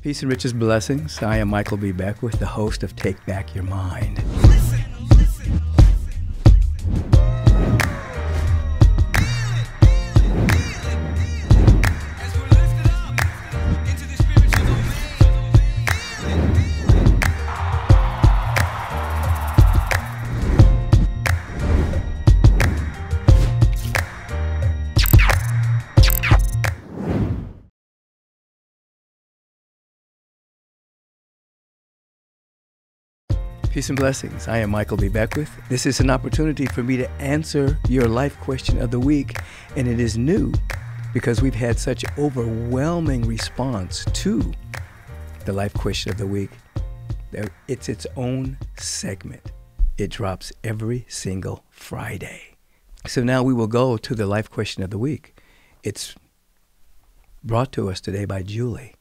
Peace and riches blessings. I am Michael B. Beckwith, the host of Take Back Your Mind. Peace and blessings. I am Michael B. Beckwith. This is an opportunity for me to answer your life question of the week, and it is new because we've had such overwhelming response to the life question of the week. It's its own segment. It drops every single Friday. So now we will go to the life question of the week. It's brought to us today by Julie.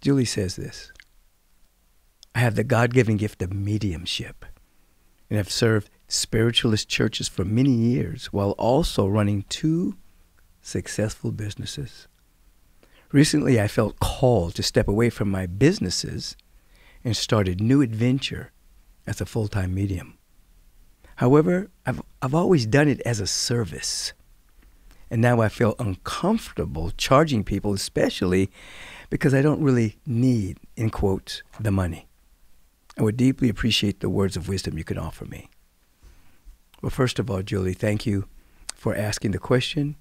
Julie says this: I have the God-given gift of mediumship and have served spiritualist churches for many years while also running 2 successful businesses. Recently, I felt called to step away from my businesses and start a new adventure as a full-time medium. However, I've always done it as a service, and now I feel uncomfortable charging people, especially because I don't really need, in quotes, the money. I would deeply appreciate the words of wisdom you can offer me. Well, first of all, Julie, thank you for asking the question,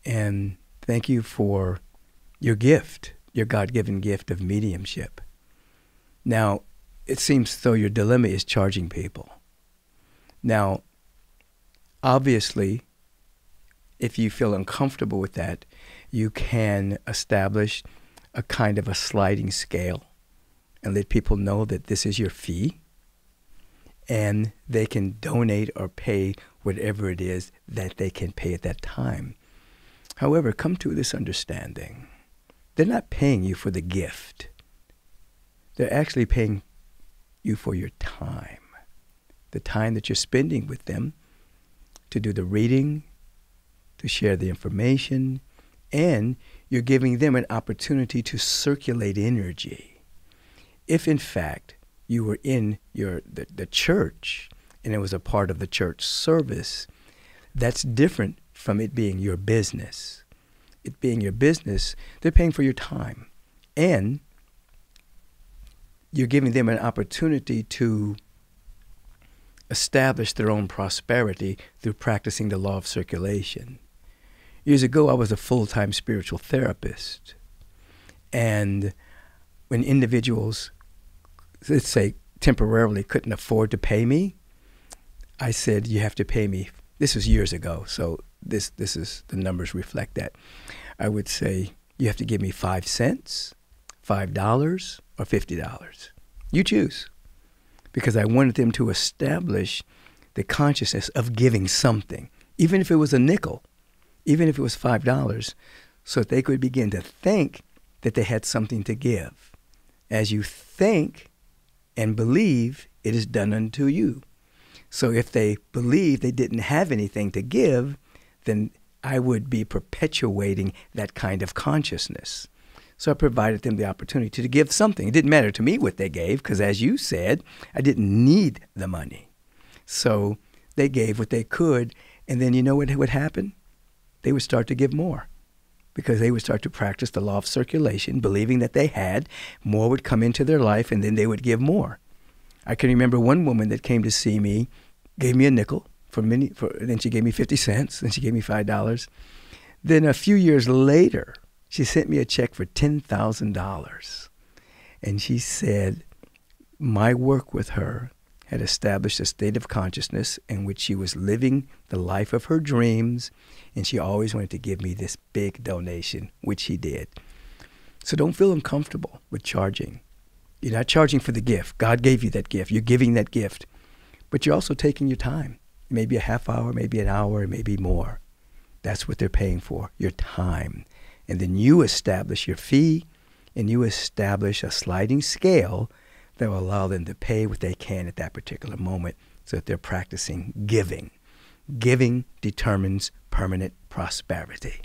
and thank you for your gift, your God-given gift of mediumship. Now, it seems as though your dilemma is charging people. Now, obviously, if you feel uncomfortable with that, you can establish a kind of a sliding scale and let people know that this is your fee, and they can donate or pay whatever it is that they can pay at that time. However, come to this understanding. They're not paying you for the gift. They're actually paying you for your time, the time that you're spending with them to do the reading, to share the information, and you're giving them an opportunity to circulate energy. If, in fact, you were in the church and it was a part of the church service, that's different from it being your business. It being your business, they're paying for your time. And you're giving them an opportunity to establish their own prosperity through practicing the law of circulation. Years ago, I was a full-time spiritual therapist. And when individuals, let's say, temporarily couldn't afford to pay me, I said, you have to pay me. This was years ago, so this is, the numbers reflect that. I would say, you have to give me 5 cents, $5, or $50. You choose. Because I wanted them to establish the consciousness of giving something, even if it was a nickel, even if it was $5, so that they could begin to think that they had something to give. As you think and believe, it is done unto you. So if they believe they didn't have anything to give, then I would be perpetuating that kind of consciousness. So I provided them the opportunity to give something. It didn't matter to me what they gave, because as you said, I didn't need the money. So they gave what they could, and then you know what would happen? They would start to give more, because they would start to practice the law of circulation, believing that they had, more would come into their life, and then they would give more. I can remember one woman that came to see me, gave me a nickel, then she gave me 50 cents, then she gave me $5. Then a few years later, she sent me a check for $10,000. And she said my work with her had established a state of consciousness in which she was living the life of her dreams, and she always wanted to give me this big donation, which she did. So don't feel uncomfortable with charging. You're not charging for the gift. God gave you that gift. You're giving that gift. But you're also taking your time. Maybe a half hour, maybe an hour, maybe more. That's what they're paying for, your time. And then you establish your fee, and you establish a sliding scale that will allow them to pay what they can at that particular moment, so that they're practicing giving. Giving determines permanent prosperity.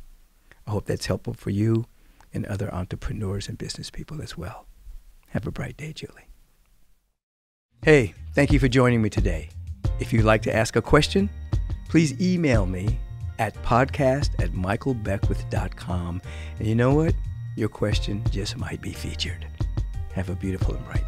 I hope that's helpful for you. and other entrepreneurs and business people as well. Have a bright day, Julie. Hey, thank you for joining me today. If you'd like to ask a question, please email me at podcast@michaelbeckwith.com. And you know what? Your question just might be featured. Have a beautiful and bright day.